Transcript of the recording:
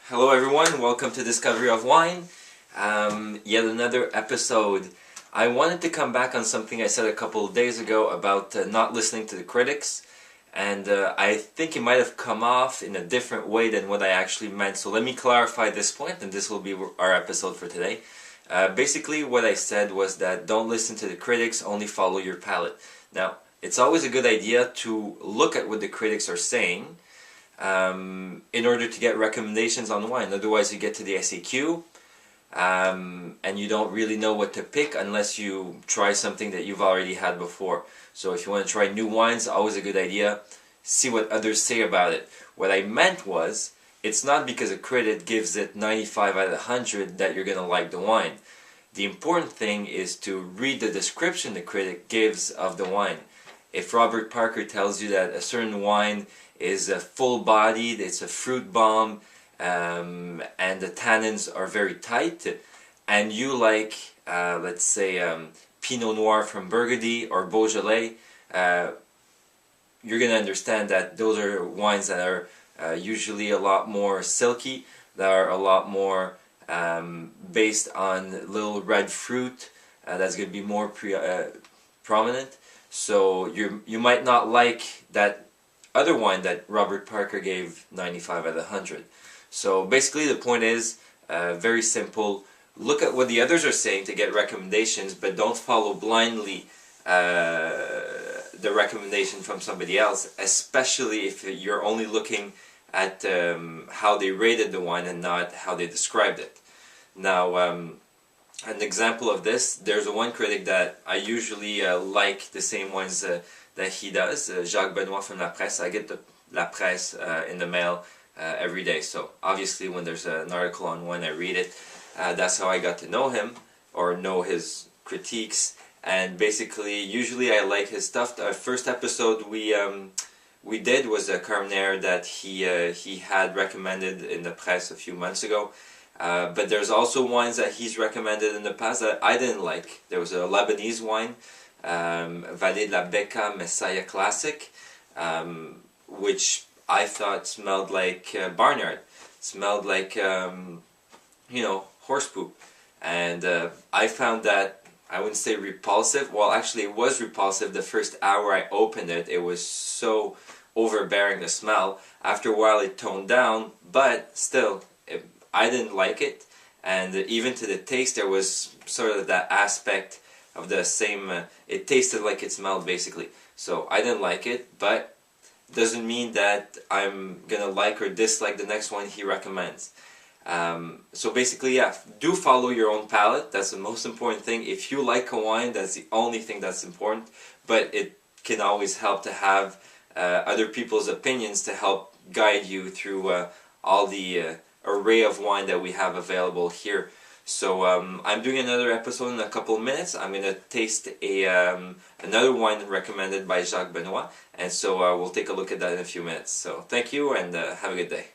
Hello everyone, welcome to Discovery of Wine. Yet another episode. I wanted to come back on something I said a couple of days ago about not listening to the critics, and I think it might have come off in a different way than what I actually meant. So let me clarify this point, and this will be our episode for today. Basically what I said was that don't listen to the critics, only follow your palate. Now, it's always a good idea to look at what the critics are saying in order to get recommendations on wine. Otherwise you get to the SAQ and you don't really know what to pick unless you try something that you've already had before. So if you want to try new wines, always a good idea, see what others say about it. What I meant was, it's not because a critic gives it 95 out of 100 that you're going to like the wine. The important thing is to read the description the critic gives of the wine. If Robert Parker tells you that a certain wine is full-bodied, it's a fruit bomb, and the tannins are very tight, and you like, let's say, Pinot Noir from Burgundy or Beaujolais, you're going to understand that those are wines that are usually a lot more silky, that are a lot more based on little red fruit, that's going to be more prominent. So you might not like that other wine that Robert Parker gave 95 out of 100. So basically the point is very simple. Look at what the others are saying to get recommendations, but don't follow blindly the recommendation from somebody else, especially if you're only looking at how they rated the wine and not how they described it. Now, an example of this, there's a wine critic that I usually like the same wines that he does, Jacques Benoit from La Presse. I get the La Presse in the mail every day, so obviously when there's an article on wine I read it. That's how I got to know him, or know his critiques, and basically usually I like his stuff. The first episode we did was a Carmenere that he had recommended in the press a few months ago. But there's also wines that he's recommended in the past that I didn't like. There was a Lebanese wine, Vallée de la Becca Messiah Classic, which I thought smelled like barnyard. Smelled like, you know, horse poop. And I found that, I wouldn't say repulsive. Well, actually it was repulsive. The first hour I opened it, it was so overbearing, the smell. After a while it toned down, but still, I didn't like it, and even to the taste there was sort of that aspect of the same, it tasted like it smelled basically. So I didn't like it, but doesn't mean that I'm gonna like or dislike the next one he recommends. So basically, yeah, do follow your own palate. That's the most important thing. If you like a wine, that's the only thing that's important, but it can always help to have other people's opinions to help guide you through all the array of wine that we have available here. So I'm doing another episode in a couple of minutes. I'm going to taste another wine recommended by Jacques Benoit, and so we'll take a look at that in a few minutes. So thank you, and have a good day.